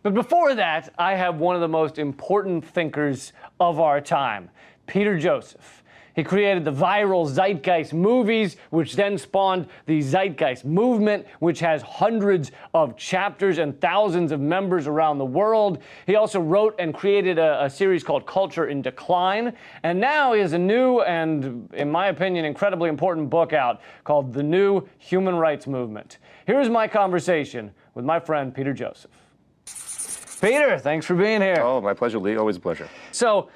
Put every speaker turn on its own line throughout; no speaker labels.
But before that, I have one of the most important thinkers of our time, Peter Joseph. He created the viral Zeitgeist movies, which then spawned the Zeitgeist movement, which has hundreds of chapters and thousands of members around the world. He also wrote and created a series called Culture in Decline. And now he has a new and, in my opinion, incredibly important book out called The New Human Rights Movement. Here's my conversation with my friend, Peter Joseph. Peter, thanks for being here.
Oh, my pleasure, Lee. Always a pleasure.
So,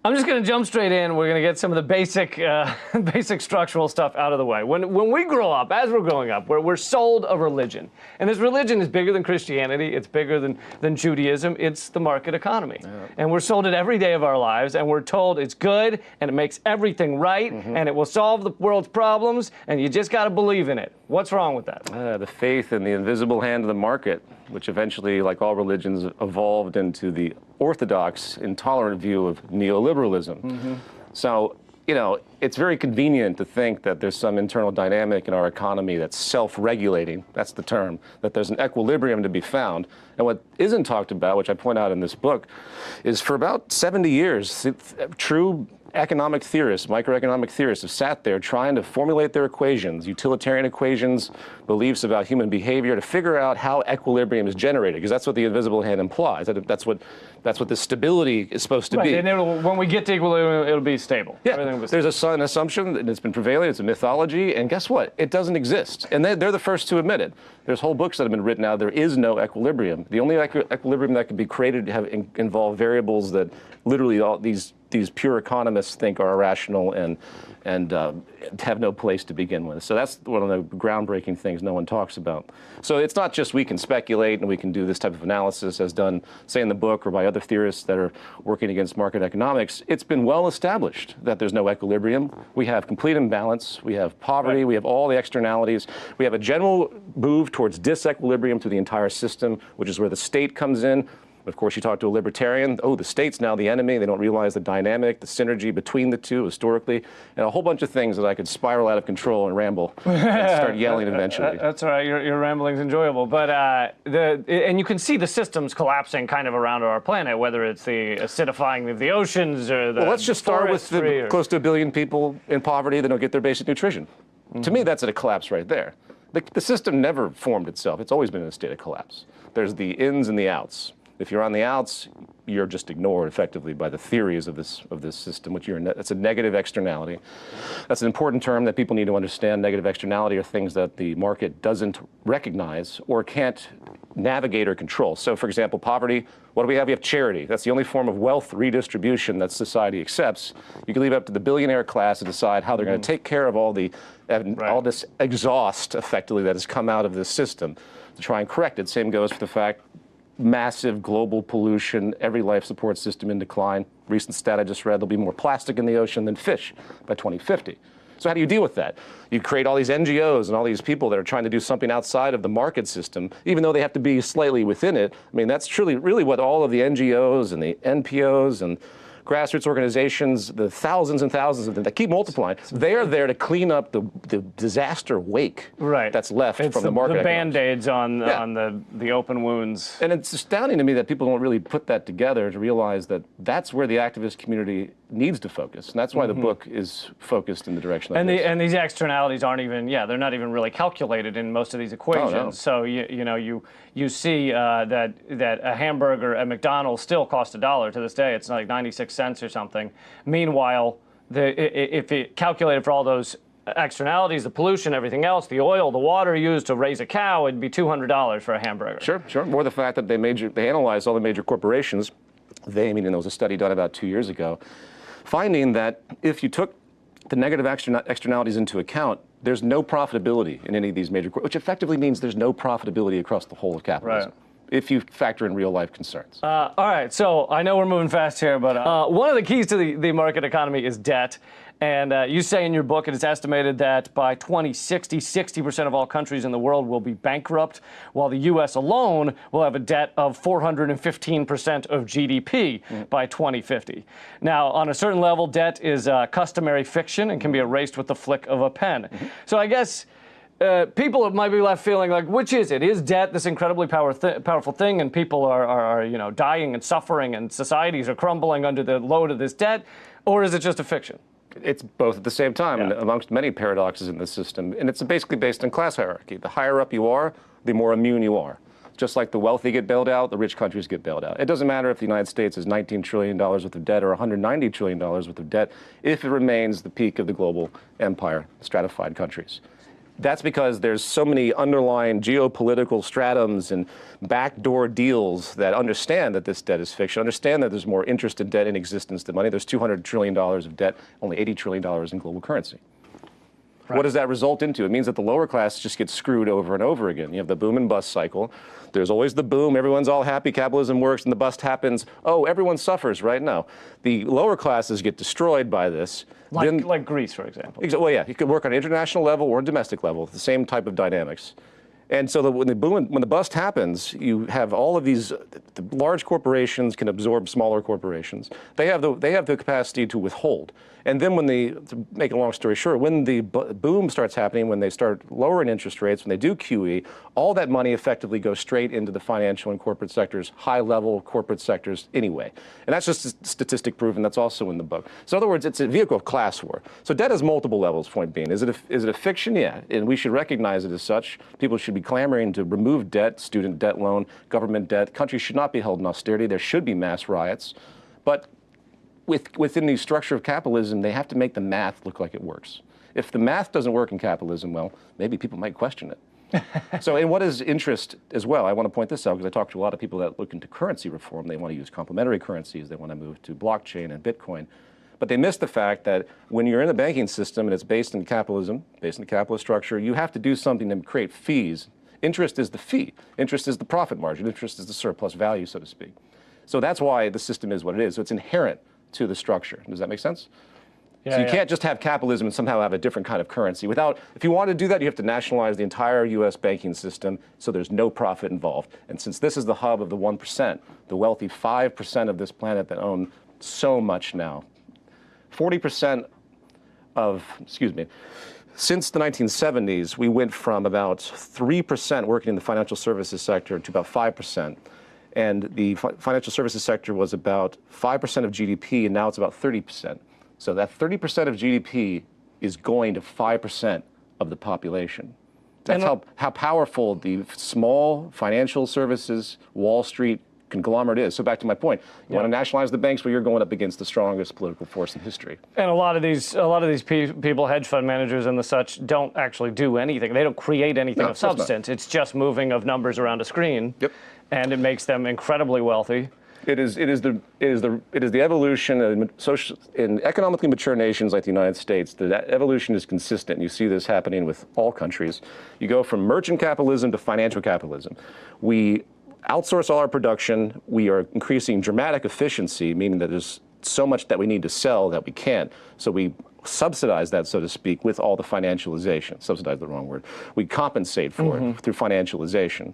I'm just going to jump straight in. We're going to get some of the basic structural stuff out of the way. When we grow up, as we're growing up, we're sold a religion. And this religion is bigger than Christianity. It's bigger than Judaism. It's the market economy. Yeah. And we're sold it every day of our lives. And we're told it's good and it makes everything right and it will solve the world's problems. And you just got to believe in it. What's wrong with that?
The faith in the invisible hand of the market, which eventually, like all religions, evolved into the orthodox, intolerant view of neoliberalism. So, you know, it's very convenient to think that there's some internal dynamic in our economy that's self-regulating, that's the term, that there's an equilibrium to be found. And what isn't talked about, which I point out in this book, is for about 70 years, true economic theorists, microeconomic theorists have sat there trying to formulate their equations, utilitarian equations, beliefs about human behavior to figure out how equilibrium is generated, because that's what the invisible hand implies. That's what the stability is supposed to be.
And when we get to equilibrium, it'll be stable.
Yeah, there's an assumption that it's been prevailing, it's a mythology, and guess what? It doesn't exist. And they're the first to admit it. There's whole books that have been written now, there is no equilibrium. The only equilibrium that can be created involve variables that literally all these pure economists think are irrational and have no place to begin with. So that's one of the groundbreaking things no one talks about. So it's not just we can speculate and we can do this type of analysis as done, say, in the book or by other theorists that are working against market economics. It's been well established that there's no equilibrium. We have complete imbalance. We have poverty. We have all the externalities. We have a general move towards disequilibrium through the entire system, which is where the state comes in. Of course, you talk to a libertarian, oh, the state's now the enemy. They don't realize the dynamic, the synergy between the two historically, and a whole bunch of things that I could spiral out of control and ramble and start yelling eventually.
That's all right. Your rambling's enjoyable. But and you can see the systems collapsing kind of around our planet, whether it's the acidifying of the oceans or the
Well, let's just start with the close to 1 billion people in poverty that don't get their basic nutrition. To me, that's a collapse right there. The system never formed itself. It's always been in a state of collapse. There's the ins and the outs. If you're on the outs, you're just ignored effectively by the theories of this system, which that's a negative externality. That's an important term that people need to understand. Negative externality are things that the market doesn't recognize or can't navigate or control. So, for example, poverty, what do we have? We have charity. That's the only form of wealth redistribution that society accepts. You can leave it up to the billionaire class to decide how they're going to take care of all this exhaust, effectively, that has come out of this system to try and correct it. Same goes for the fact massive global pollution, every life support system in decline. Recent stat I just read, there'll be more plastic in the ocean than fish by 2050. So how do you deal with that? You create all these NGOs and all these people that are trying to do something outside of the market system, even though they have to be slightly within it. I mean, that's really what all of the NGOs and the NPOs and grassroots organizations, the thousands and thousands of them that keep multiplying, they are there to clean up the disaster wake that's left from the market.
The Band-Aids on the open wounds.
And it's astounding to me that people don't really put that together to realize that that's where the activist community needs to focus. And that's why the book is focused in the direction of this.
And these externalities aren't even, they're not even really calculated in most of these equations.
Oh, no.
So, you see that a hamburger at McDonald's still costs $1 to this day. It's like 96 cents or something. Meanwhile, if it calculated for all those externalities, the pollution, everything else, the oil, the water used to raise a cow, it'd be $200 for a hamburger.
Sure. More the fact that they analyzed all the major corporations. There was a study done about 2 years ago, finding that if you took the negative externalities into account, there's no profitability in any of these major, which effectively means there's no profitability across the whole of capitalism. If you factor in real-life concerns.
All right, so I know we're moving fast here, but one of the keys to the market economy is debt. And you say in your book it is estimated that by 2060, 60% of all countries in the world will be bankrupt, while the U.S. alone will have a debt of 415% of GDP by 2050. Now, on a certain level, debt is customary fiction and can be erased with the flick of a pen. So I guess people might be left feeling like, which is it? Is debt this incredibly powerful thing, and people are dying and suffering, and societies are crumbling under the load of this debt, or is it just a fiction?
It's both at the same time, and amongst many paradoxes in the system, and it's basically based on class hierarchy. The higher up you are, the more immune you are. Just like the wealthy get bailed out, the rich countries get bailed out. It doesn't matter if the United States is $19 trillion worth of debt or $190 trillion worth of debt, if it remains the peak of the global empire, stratified countries. That's because there's so many underlying geopolitical stratums and backdoor deals that understand that this debt is fiction, understand that there's more interest in debt in existence than money. There's $200 trillion of debt, only $80 trillion in global currency. Right. What does that result into? It means that the lower class just gets screwed over and over again. You have the boom and bust cycle. There's always the boom, everyone's all happy, capitalism works, and the bust happens. Oh, everyone suffers, right? No. The lower classes get destroyed by this.
Like Greece, for example.
Well, yeah, you could work on an international level or a domestic level, the same type of dynamics. And so when the bust happens, you have all of these, the large corporations can absorb smaller corporations. They have the capacity to withhold. And then to make a long story short, when the boom starts happening, when they start lowering interest rates, when they do QE, all that money effectively goes straight into the financial and corporate sectors, high-level corporate sectors anyway. And that's just a statistic proven. That's also in the book. So in other words, it's a vehicle of class war. So debt has multiple levels, point being. Is it a fiction? Yeah. And we should recognize it as such. People should be clamoring to remove debt, student debt loan, government debt. Countries should not be held in austerity. There should be mass riots. But within the structure of capitalism, they have to make the math look like it works. If the math doesn't work in capitalism, well, maybe people might question it. So, and what is interest as well? I want to point this out because I talk to a lot of people that look into currency reform. They want to use complementary currencies. They want to move to blockchain and Bitcoin. But they miss the fact that when you're in the banking system and it's based in capitalism, based in the capitalist structure, you have to do something to create fees. Interest is the fee. Interest is the profit margin. Interest is the surplus value, so to speak. So that's why the system is what it is. So it's inherent to the structure. Does that make sense? Yeah, so you can't just have capitalism and somehow have a different kind of currency. If you want to do that, you have to nationalize the entire U.S. banking system so there's no profit involved. And since this is the hub of the 1%, the wealthy 5% of this planet that own so much now, 40% since the 1970s, we went from about 3% working in the financial services sector to about 5%. And the financial services sector was about 5% of GDP, and now it's about 30%. So that 30% of GDP is going to 5% of the population. That's how powerful the small financial services, Wall Street conglomerate is. So back to my point, you want to nationalize the banks, well, you're going up against the strongest political force in history.
And a lot of these people, hedge fund managers and the such, don't actually do anything. They don't create anything of substance. It's just moving of numbers around a screen.
Yep.
And it makes them incredibly wealthy.
It is the evolution in economically mature nations like the United States. That evolution is consistent. You see this happening with all countries. You go from merchant capitalism to financial capitalism. We outsource all our production. We are increasing dramatic efficiency, meaning that there's so much that we need to sell that we can't. So we subsidize that, so to speak, with all the financialization. Subsidize the wrong word. We compensate for it through financialization.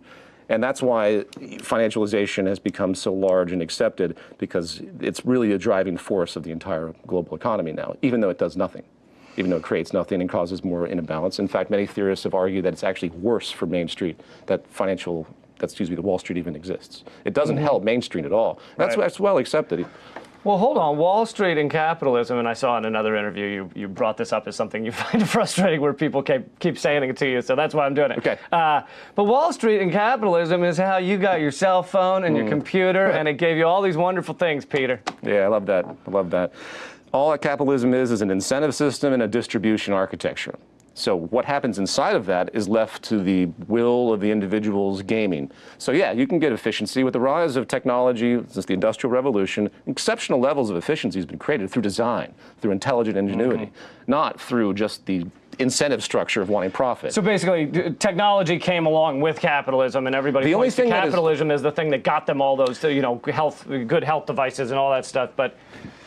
And that's why financialization has become so large and accepted, because it's really a driving force of the entire global economy now, even though it does nothing, even though it creates nothing and causes more imbalance. In fact, many theorists have argued that it's actually worse for Main Street, that the Wall Street even exists. It doesn't help Main Street at all. That's well accepted.
Well, hold on. Wall Street and capitalism, and I saw in another interview you brought this up as something you find frustrating, where people keep saying it to you, so that's why I'm doing it.
Okay.
But Wall Street and capitalism is how you got your cell phone and your computer, and it gave you all these wonderful things, Peter.
Yeah, I love that. I love that. All that capitalism is an incentive system and a distribution architecture. So what happens inside of that is left to the will of the individual's gaming. So yeah, you can get efficiency. With the rise of technology since the Industrial Revolution, exceptional levels of efficiency has been created through design, through intelligent ingenuity, not through just the incentive structure of wanting profit.
So basically, technology came along with capitalism, and everybody points to capitalism as the thing that got them all those, good health devices and all that stuff. But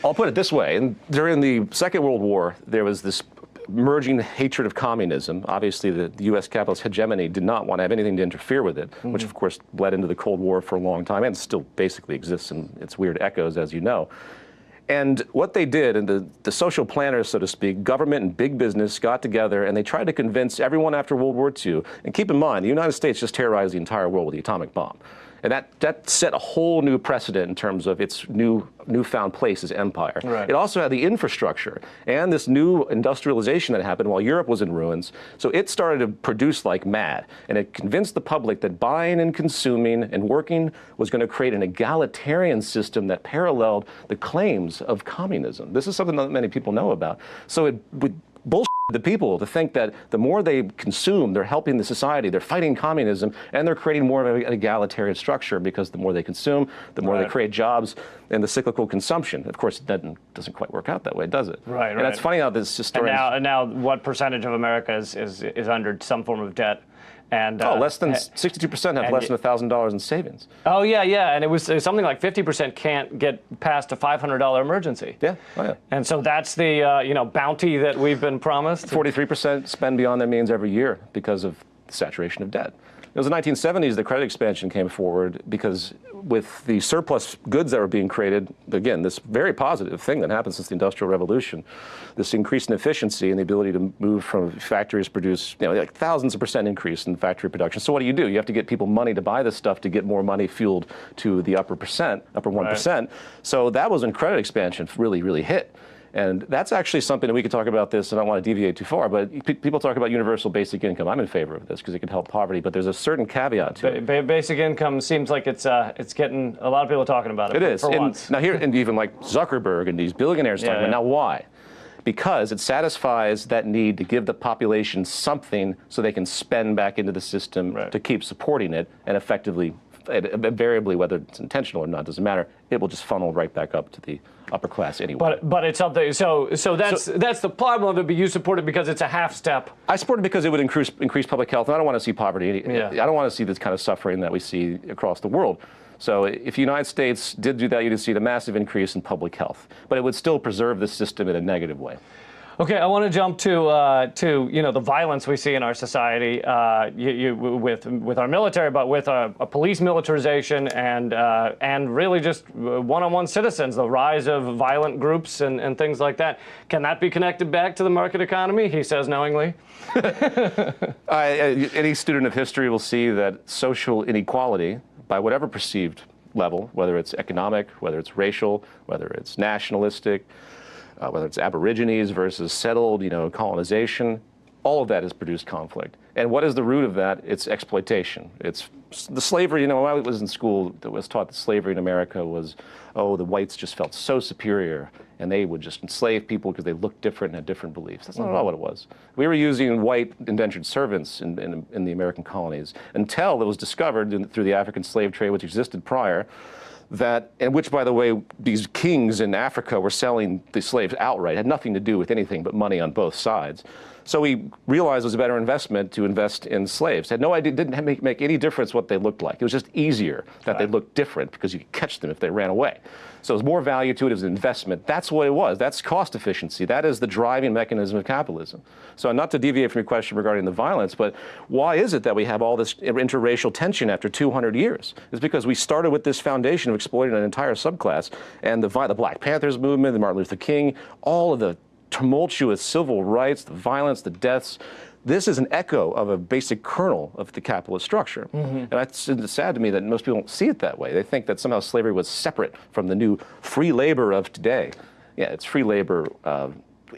I'll put it this way: during the Second World War, there was this merging hatred of communism. Obviously, the U.S. capitalist hegemony did not want to have anything to interfere with it, which of course bled into the Cold War for a long time and still basically exists in its weird echoes, as you know. And what they did, and the social planners, so to speak, government and big business got together and they tried to convince everyone after World War II, and keep in mind, the United States just terrorized the entire world with the atomic bomb. And that set a whole new precedent in terms of its newfound place as empire.
Right.
It also had the infrastructure and this new industrialization that happened while Europe was in ruins. So it started to produce like mad. And it convinced the public that buying and consuming and working was going to create an egalitarian system that paralleled the claims of communism. This is something that many people know about. So it would bullshit the people to think that the more they consume, they're helping the society, they're fighting communism, and they're creating more of an egalitarian structure, because the more they consume, the more they create jobs and the cyclical consumption. Of course, that doesn't quite work out that way, does it?
Right.
And it's funny how this historian...
And now what percentage of America is under some form of debt? And,
less than 62% have less than $1,000 in savings.
Oh, yeah, and it was something like 50% can't get past a $500 emergency.
Yeah, oh yeah.
And so that's the bounty that we've been promised.
43% spend beyond their means every year because of the saturation of debt. It was the 1970s the credit expansion came forward, because with the surplus goods that were being created, again, this very positive thing that happened since the Industrial Revolution, this increase in efficiency and the ability to move from factories produce, like thousands of percent increase in factory production. So what do? You have to get people money to buy this stuff to get more money fueled to the upper 1%. Right. So that was when credit expansion really hit. And that's actually something that we could talk about this, and I don't want to deviate too far, but people talk about universal basic income. I'm in favor of this because it can help poverty, but there's a certain caveat to it.
Basic income seems like it's getting a lot of people talking about it.
It is.
For once.
Now here, and even like Zuckerberg and these billionaires talking about it. Now why? Because it satisfies that need to give the population something so they can spend back into the system to keep supporting it, and effectively, invariably, whether it's intentional or not, doesn't matter, it will just funnel right back up to the upper class anyway.
But it's something. So that's the problem of it. But you support it because it's a half step.
I support it because it would increase public health, and I don't want to see poverty.
Yeah.
I don't want to see this kind of suffering that we see across the world. So if the United States did do that, you'd see a massive increase in public health, but it would still preserve the system in a negative way.
Okay, I want to jump to the violence we see in our society with our military, but with a police militarization and really just one-on-one citizens, the rise of violent groups and things like that. Can that be connected back to the market economy? He says knowingly.
Any student of history will see that social inequality, by whatever perceived level, whether it's economic, whether it's racial, whether it's nationalistic, whether it's Aborigines versus settled, colonization, all of that has produced conflict. And what is the root of that? It's exploitation. It's the slavery. When I was in school, it was taught that slavery in America was, the whites just felt so superior, and they would just enslave people because they looked different and had different beliefs. That's not at all what it was. We were using white indentured servants in the American colonies until it was discovered through the African slave trade, which existed prior, and which, by the way, these kings in Africa were selling the slaves outright. It had nothing to do with anything but money on both sides. So we realized it was a better investment to invest in slaves. Had no idea, didn't make any difference what they looked like. It was just easier that they looked different because you could catch them if they ran away. So there's more value to it as an investment. That's what it was. That's cost efficiency. That is the driving mechanism of capitalism. So not to deviate from your question regarding the violence, but why is it that we have all this interracial tension after 200 years? It's because we started with this foundation of exploiting an entire subclass, and the Black Panthers movement, the Martin Luther King, all of the tumultuous civil rights, the violence, the deaths. This is an echo of a basic kernel of the capitalist structure. And it's sad to me that most people don't see it that way. They think that somehow slavery was separate from the new free labor of today. Yeah, it's free labor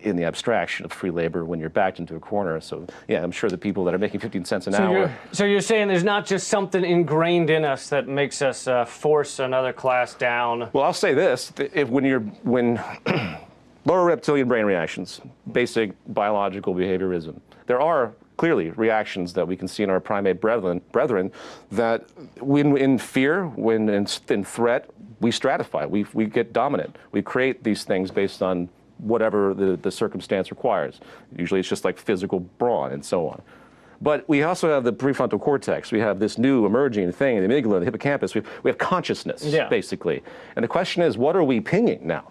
in the abstraction of free labor when you're backed into a corner. So yeah, I'm sure the people that are making 15 cents an hour.
So you're saying there's not just something ingrained in us that makes us force another class down? Well,
I'll say this: when lower reptilian brain reactions, basic biological behaviorism. There are clearly reactions that we can see in our primate brethren that when in fear, when in threat, we stratify, we get dominant. We create these things based on whatever the circumstance requires. Usually it's just like physical brawn and so on. But we also have the prefrontal cortex. We have this new emerging thing, the amygdala, the hippocampus. We have consciousness, basically. And the question is, what are we pinging now?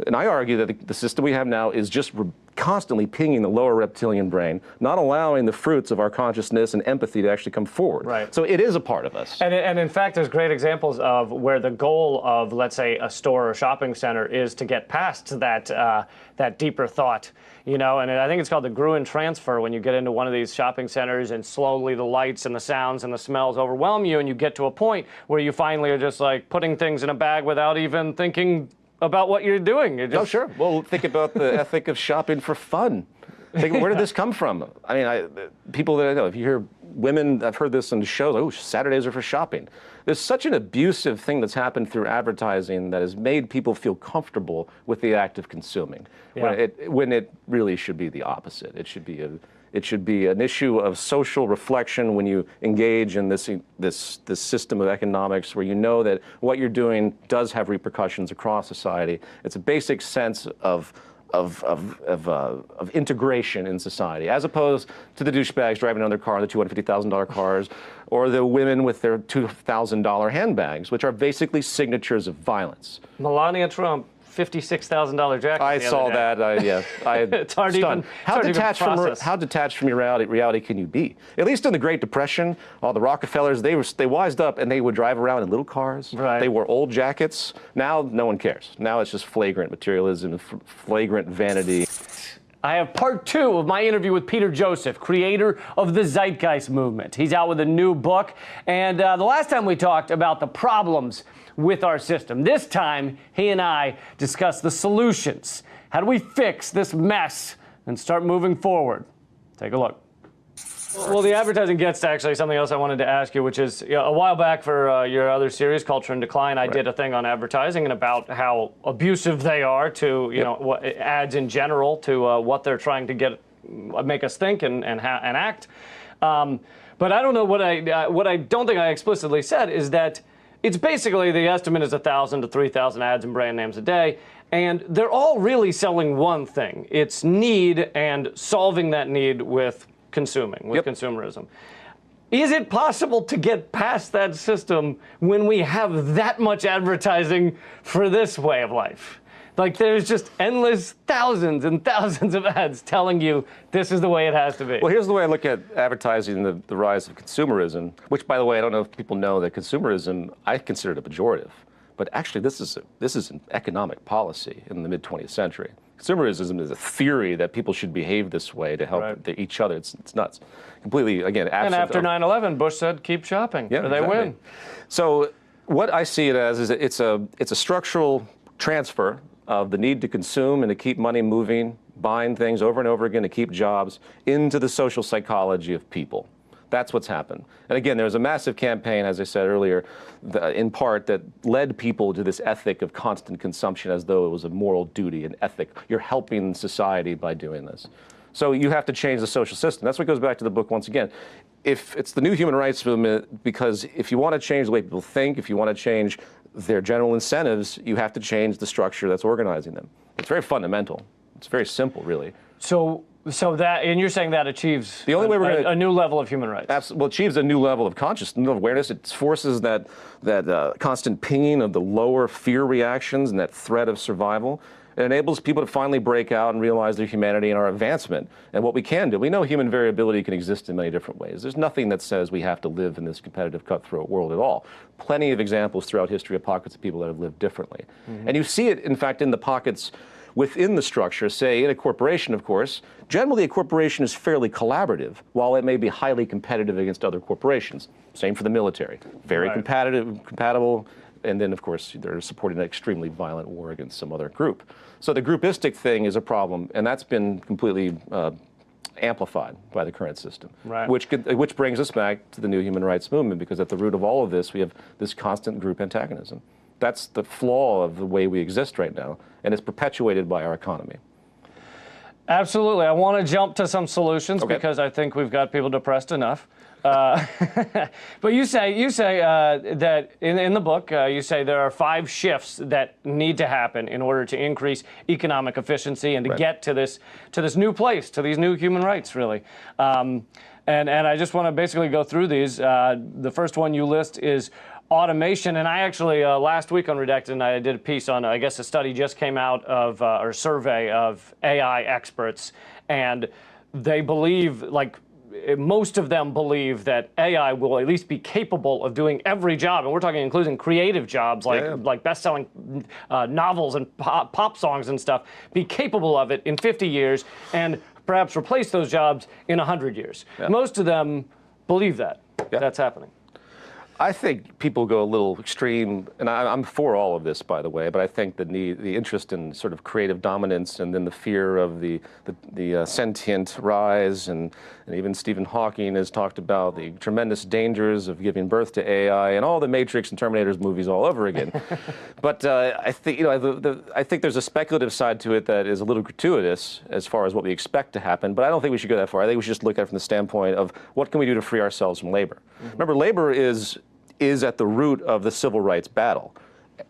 And I argue that the system we have now is just constantly pinging the lower reptilian brain, not allowing the fruits of our consciousness and empathy to actually come forward.
Right.
So it is a part of us.
And in fact, there's great examples of where the goal of, let's say, a store or shopping center is to get past that deeper thought. You know, and I think it's called the Gruen transfer, when you get into one of these shopping centers and slowly the lights and the sounds and the smells overwhelm you, and you get to a point where you finally are just like putting things in a bag without even thinking about what you're doing. You're just...
Oh, sure. Well, think about the ethic of shopping for fun. Think, where did this come from? I mean, people that I know, if you hear women, I've heard this in the shows, oh, Saturdays are for shopping. There's such an abusive thing that's happened through advertising that has made people feel comfortable with the act of consuming, when it really should be the opposite. It should be an issue of social reflection when you engage in this system of economics, where you know that what you're doing does have repercussions across society. It's a basic sense of integration in society, as opposed to the douchebags driving around their car, the $250,000 cars, or the women with their $2,000 handbags, which are basically signatures of violence.
Melania Trump, $56,000 jacket.
I saw that.
It's hard
stunned. How detached from reality can you be? At least in the Great Depression, all the Rockefellers, they wised up and they would drive around in little cars.
Right.
They wore old jackets. Now no one cares. Now it's just flagrant materialism, flagrant vanity.
I have part 2 of my interview with Peter Joseph, creator of the Zeitgeist movement. He's out with a new book, and the last time we talked about the problems with our system. This time, he and I discussed the solutions. How do we fix this mess and start moving forward? Take a look. Well, the advertising gets to actually something else I wanted to ask you, which is, a while back for your other series, Culture in Decline, I did a thing on advertising and about how abusive they are to, you know, ads in general, to what they're trying to make us think and act. But I don't know what I don't think I explicitly said is that it's basically, the estimate is 1,000 to 3,000 ads and brand names a day, and they're all really selling one thing. It's need and solving that need with consuming, with consumerism. Is it possible to get past that system when we have that much advertising for this way of life? Like, there's just endless thousands and thousands of ads telling you this is the way it has to be.
Well, here's the way I look at advertising, the rise of consumerism, which, by the way, I don't know if people know that consumerism, I consider it a pejorative. But actually, this is an economic policy in the mid-20th century. Consumerism is a theory that people should behave this way to help each other. It's nuts. Completely, again, absent.
And after 9/11, Bush said, keep shopping, or they win.
So what I see it as is it's a structural transfer of the need to consume and to keep money moving, buying things over and over again to keep jobs, into the social psychology of people. That's what's happened. And again, there was a massive campaign, as I said earlier, in part, that led people to this ethic of constant consumption as though it was a moral duty, an ethic. You're helping society by doing this. So you have to change the social system. That's what goes back to the book once again. If it's the new human rights movement, because if you want to change the way people think, if you want to change their general incentives, you have to change the structure that's organizing them. It's very fundamental. It's very simple, really.
So that, and you're saying that achieves
the only way we're gonna,
a new level of human rights.
Absolutely, well, achieves a new level of consciousness, new awareness. It forces that constant pinging of the lower fear reactions and that threat of survival. It enables people to finally break out and realize their humanity and our advancement and what we can do. We know human variability can exist in many different ways. There's nothing that says we have to live in this competitive, cutthroat world at all. Plenty of examples throughout history of pockets of people that have lived differently. Mm-hmm. And you see it, in fact, in the pockets within the structure. Say in a corporation, of course, generally a corporation is fairly collaborative, while it may be highly competitive against other corporations. Same for the military. Very compatible. And then, of course, they're supporting an extremely violent war against some other group. So the groupistic thing is a problem, and that's been completely amplified by the current system, which brings us back to the new human rights movement, because at the root of all of this, we have this constant group antagonism. That's the flaw of the way we exist right now, and it's perpetuated by our economy.
Absolutely. I want to jump to some solutions because I think we've got people depressed enough. But you say that in the book, you say there are 5 shifts that need to happen in order to increase economic efficiency and to get to this new place, to these new human rights, really. And I just want to basically go through these. The first one you list is automation. And I actually, last week on Redacted, I did a piece on, I guess a study just came out of, or a survey of AI experts. And they believe, like, most of them believe that AI will at least be capable of doing every job, and we're talking including creative jobs like best-selling novels and pop songs and stuff, be capable of it in 50 years and perhaps replace those jobs in 100 years. Yeah. Most of them believe that. Yeah. That's happening.
I think people go a little extreme, and I'm for all of this, by the way, but I think the interest in sort of creative dominance and then the fear of the sentient rise, and even Stephen Hawking has talked about the tremendous dangers of giving birth to AI and all the Matrix and Terminators movies all over again. But I think, I think there's a speculative side to it that is a little gratuitous as far as what we expect to happen, but I don't think we should go that far. I think we should just look at it from the standpoint of what can we do to free ourselves from labor. Mm-hmm. Remember, labor is at the root of the civil rights battle.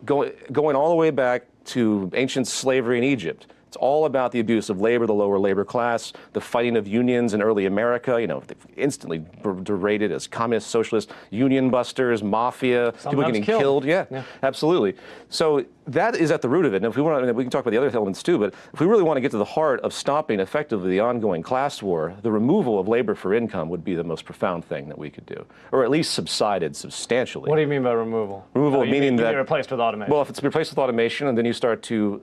Going all the way back to ancient slavery in Egypt, it's all about the abuse of labor, the lower labor class, the fighting of unions in early America, instantly berated as communist, socialist, union busters, mafia, people getting killed. Yeah, absolutely. So that is at the root of it. And if we want, we can talk about the other elements too, but if we really want to get to the heart of stopping effectively the ongoing class war, the removal of labor for income would be the most profound thing that we could do, or at least subsided substantially.
What do you mean by removal?
Removal meaning that
replaced with automation.
Well, if it's replaced with automation, and then you start to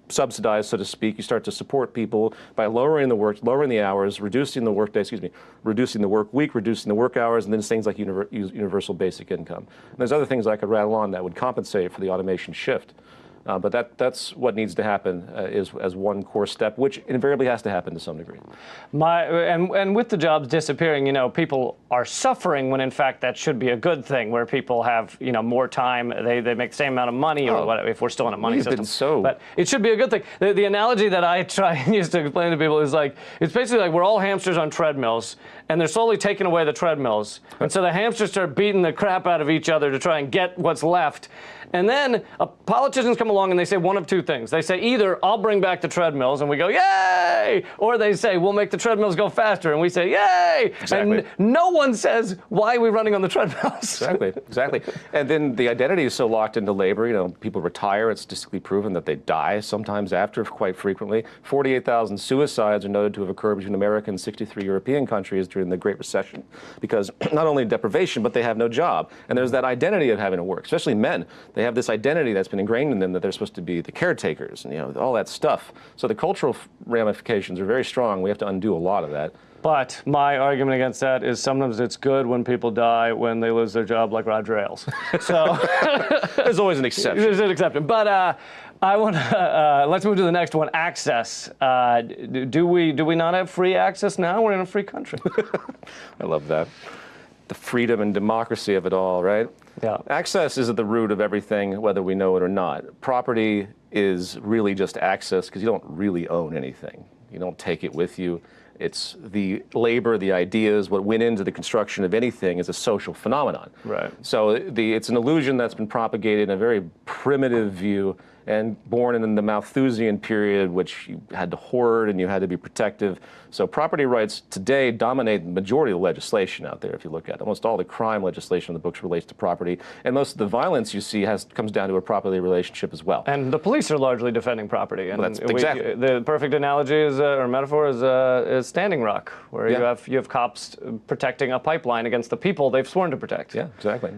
subsidize, so to speak, you start to support people by lowering the hours, reducing the work day, reducing the work week, reducing the work hours, and then things like universal basic income. And there's other things I could rattle on that would compensate for the automation shift. But that's what needs to happen as one core step, which invariably has to happen to some degree.
And with the jobs disappearing, people are suffering when in fact that should be a good thing, where people have more time, they make the same amount of money, or whatever, if we're still in a money system. But it should be a good thing. The analogy that I try and use to explain to people is it's basically like we're all hamsters on treadmills, and they're slowly taking away the treadmills, and so the hamsters start beating the crap out of each other to try and get what's left. And then politicians come along and they say one of two things. They say either I'll bring back the treadmills and we go, yay! Or they say we'll make the treadmills go faster and we say, yay!
Exactly.
And no one says, why are we running on the treadmills?
Exactly. And then the identity is so locked into labor. People retire. It's statistically proven that they die sometimes after, quite frequently. 48,000 suicides are noted to have occurred between America and 63 European countries during the Great Recession, because not only deprivation, but they have no job. And there's that identity of having to work, especially men. They have this identity that's been ingrained in them that they're supposed to be the caretakers and all that stuff. So the cultural ramifications are very strong. We have to undo a lot of that.
But my argument against that is sometimes it's good when people die when they lose their job, like Roger Ailes. So
there's always an exception.
There's an exception. But I want to let's move to the next one. Access. Do we not have free access now? We're in a free country.
I love that. The freedom and democracy of it all, right?
Yeah.
Access is at the root of everything, whether we know it or not. Property is really just access because you don't really own anything. You don't take it with you. It's the labor, the ideas, what went into the construction of anything is a social phenomenon.
Right.
So it's an illusion that's been propagated in a very primitive view and born in the Malthusian period, which you had to hoard and you had to be protective. So property rights today dominate the majority of the legislation out there, if you look at it. Almost all the crime legislation in the books relates to property, and most of the violence you see comes down to a property relationship as well.
And the police are largely defending property. And
exactly.
The perfect analogy is, or metaphor is Standing Rock, where you have cops protecting a pipeline against the people they've sworn to protect.
Yeah, exactly.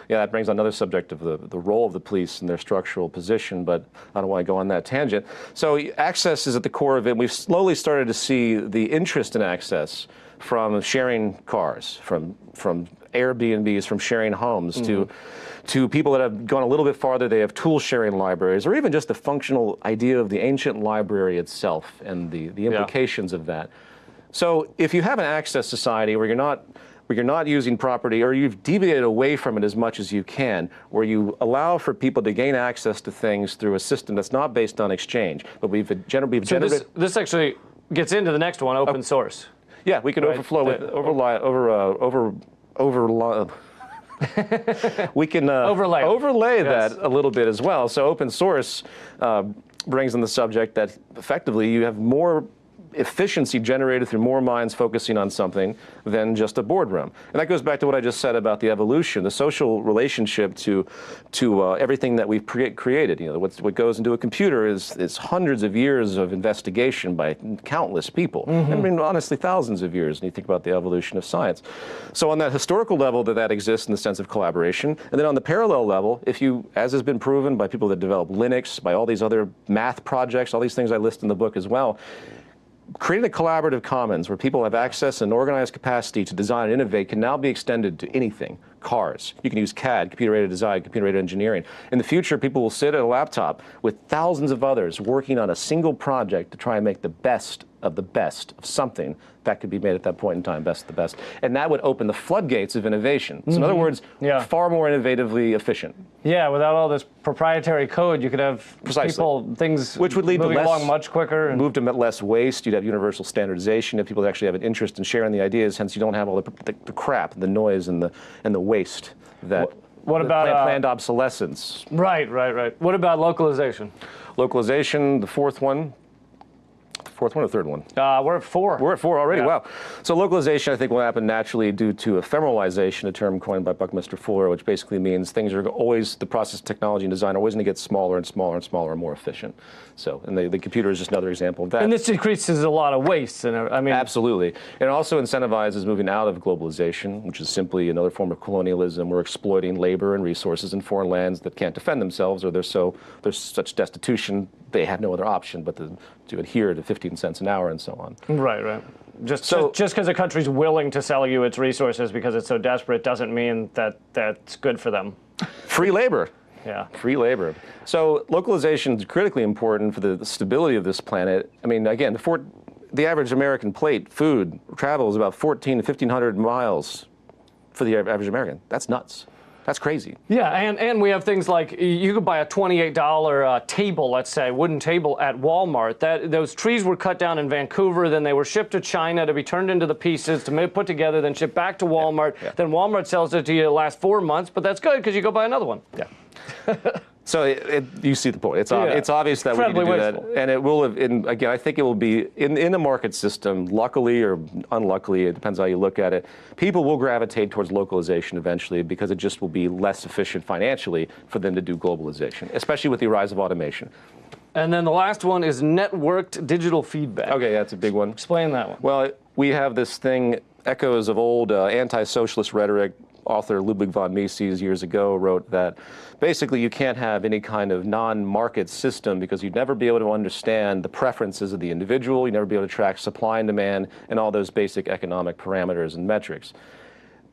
Yeah, that brings on another subject of the role of the police and their structural position, but I don't want to go on that tangent. So access is at the core of it. We've slowly started to see the interest in access from sharing cars, from Airbnbs, from sharing homes, to people that have gone a little bit farther. They have tool sharing libraries, or even just the functional idea of the ancient library itself and the implications of that. So if you have an access society where you're not using property, or you've deviated away from it as much as you can, where you allow for people to gain access to things through a system that's not based on exchange, but we've generated.
This actually gets into the next one, open source.
Yeah, we can overflow with we can overlay that a little bit as well. So open source brings in the subject that effectively you have more efficiency generated through more minds focusing on something than just a boardroom. And that goes back to what I just said about the evolution, the social relationship to everything that we've created. You know, what goes into a computer is hundreds of years of investigation by countless people. I mean, honestly, thousands of years when you think about the evolution of science. So on that historical level, that exists in the sense of collaboration. And then on the parallel level, if you, as has been proven by people that develop Linux, by all these other math projects, all these things I list in the book as well, creating a collaborative commons where people have access and organized capacity to design and innovate can now be extended to anything. Cars. You can use CAD, computer-aided design, computer-aided engineering. In the future, people will sit at a laptop with thousands of others working on a single project to try and make the best of something that could be made at that point in time, best of the best. And that would open the floodgates of innovation. So in other words, far more innovatively efficient.
Yeah, without all this proprietary code, you could have people, things
which would lead
moving
to
along much quicker.
Move to less waste. You'd have universal standardization. If people actually have an interest in sharing the ideas, hence you don't have all the crap, the noise, and the waste that.
What about
planned obsolescence?
Right. What about localization?
Localization, the fourth one. Fourth one or third one?
We're at 4.
We're at 4 already, wow. So localization, I think, will happen naturally due to ephemeralization, a term coined by Buckminster Fuller, which basically means things are always, the process of technology and design are always going to get smaller and smaller and smaller and more efficient. So, and the computer is just another example of that.
And this decreases a lot of waste. And I mean,
absolutely. And it also incentivizes moving out of globalization, which is simply another form of colonialism. We're exploiting labor and resources in foreign lands that can't defend themselves, or there's such destitution, they have no other option but to adhere to 15 cents an hour and so on.
Right. Just because a country's willing to sell you its resources because it's so desperate doesn't mean that that's good for them.
Free labor.
Yeah.
Free labor. So localization is critically important for the stability of this planet. I mean, again, the average American plate food travels about 1,400 to 1,500 miles for the average American. That's nuts. That's crazy.
Yeah, and we have things like you could buy a $28 table, let's say, wooden table at Walmart. Those trees were cut down in Vancouver, then they were shipped to China to be turned into the pieces, to be put together, then shipped back to Walmart. Yeah. Then Walmart sells it to you the last 4 months, but that's good because you go buy another one.
Yeah. So you see the point. It's obvious that we need to do that, and it will. Again, I think it will be in a market system. Luckily or unluckily, it depends how you look at it. People will gravitate towards localization eventually because it just will be less efficient financially for them to do globalization, especially with the rise of automation.
And then the last one is networked digital feedback.
Okay, that's a big one.
Explain that one.
Well, we have this thing, echoes of old anti-socialist rhetoric. Author Ludwig von Mises years ago wrote that basically you can't have any kind of non-market system because you'd never be able to understand the preferences of the individual, you'd never be able to track supply and demand and all those basic economic parameters and metrics.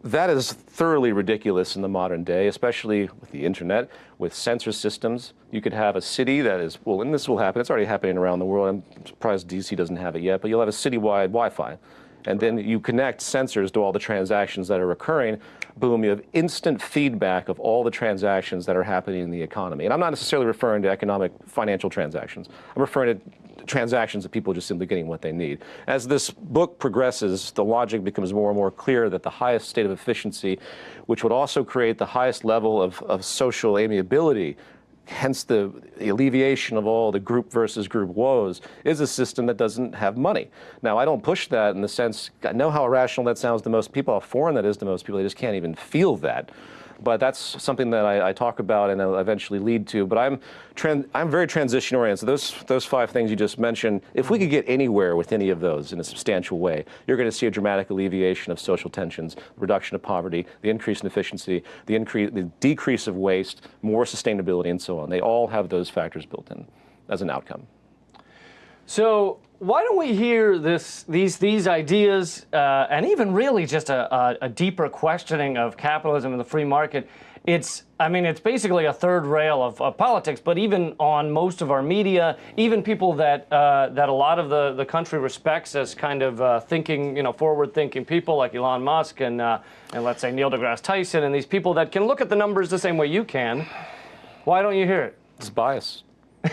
That is thoroughly ridiculous in the modern day, especially with the internet, with sensor systems. You could have a city that is, well, and this will happen, it's already happening around the world, I'm surprised DC doesn't have it yet, but you'll have a citywide Wi-Fi. And then you connect sensors to all the transactions that are occurring. Boom, you have instant feedback of all the transactions that are happening in the economy. And I'm not necessarily referring to economic financial transactions. I'm referring to transactions that people are just simply getting what they need. As this book progresses, the logic becomes more and more clear that the highest state of efficiency, which would also create the highest level of social amiability, hence the alleviation of all the group versus group woes, is a system that doesn't have money. Now, I don't push that in the sense, I know how irrational that sounds to most people, how foreign that is to most people, they just can't even feel that. But that's something that I talk about and I'll eventually lead to. But I'm very transition oriented. So those 5 things you just mentioned, if we could get anywhere with any of those in a substantial way, you're going to see a dramatic alleviation of social tensions, reduction of poverty, the increase in efficiency, the decrease of waste, more sustainability, and so on. They all have those factors built in as an outcome.
So why don't we hear these ideas and even really just a deeper questioning of capitalism and the free market? It's basically a third rail of politics, but even on most of our media, even people that a lot of the country respects as kind of thinking, forward-thinking people like Elon Musk and let's say Neil deGrasse Tyson and these people that can look at the numbers the same way you can. Why don't you hear it?
It's bias.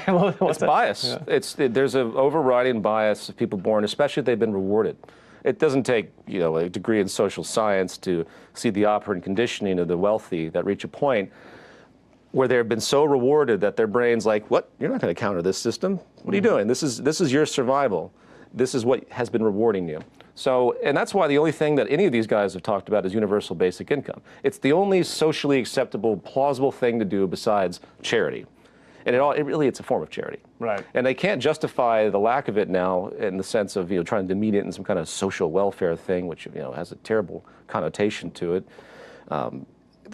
It's
bias. Yeah. There's an overriding bias of people born, especially if they've been rewarded. It doesn't take a degree in social science to see the operant conditioning of the wealthy that reach a point where they've been so rewarded that their brain's like, what? You're not going to counter this system. What are you doing? This is your survival. this is what has been rewarding you. So, and that's why the only thing that any of these guys have talked about is universal basic income. It's the only socially acceptable, plausible thing to do besides charity. And it's a form of charity.
Right.
And they can't justify the lack of it now in the sense of, trying to demean it in some kind of social welfare thing, which, has a terrible connotation to it.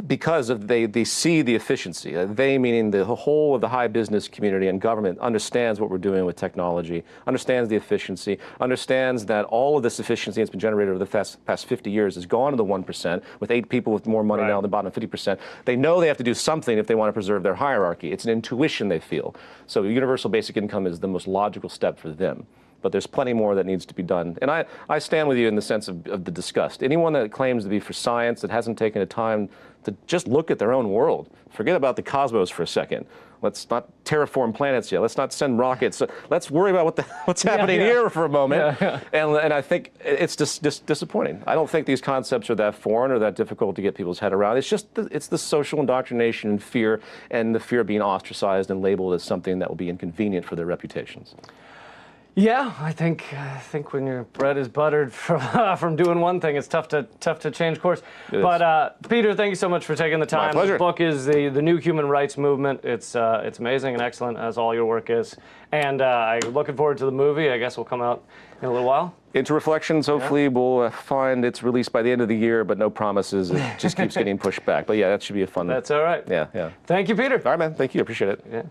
Because they see the efficiency. They, meaning the whole of the high business community and government, understands what we're doing with technology, understands the efficiency, understands that all of this efficiency that's been generated over the past 50 years has gone to the 1%, with 8 people with more money now than the bottom 50%. They know they have to do something if they want to preserve their hierarchy. It's an intuition they feel. So universal basic income is the most logical step for them. But there's plenty more that needs to be done. And I stand with you in the sense of the disgust. Anyone that claims to be for science that hasn't taken the time to just look at their own world, forget about the cosmos for a second. Let's not terraform planets yet. Let's not send rockets. Let's worry about what's happening here for a moment. And I think it's just disappointing. I don't think these concepts are that foreign or that difficult to get people's head around. It's just it's the social indoctrination and the fear of being ostracized and labeled as something that will be inconvenient for their reputations.
Yeah, I think when your bread is buttered from doing one thing, it's tough to change course. But Peter, thank you so much for taking the time.
My pleasure.
The book is the New Human Rights Movement. It's amazing and excellent, as all your work is. And I'm looking forward to the movie. I guess will come out in a little while.
Into Reflections, hopefully we'll find it's released by the end of the year, but no promises. It just keeps getting pushed back. But yeah, that should be a fun.
That's all right.
Yeah.
Thank you, Peter.
All right, man. Thank you. Appreciate it.
Yeah.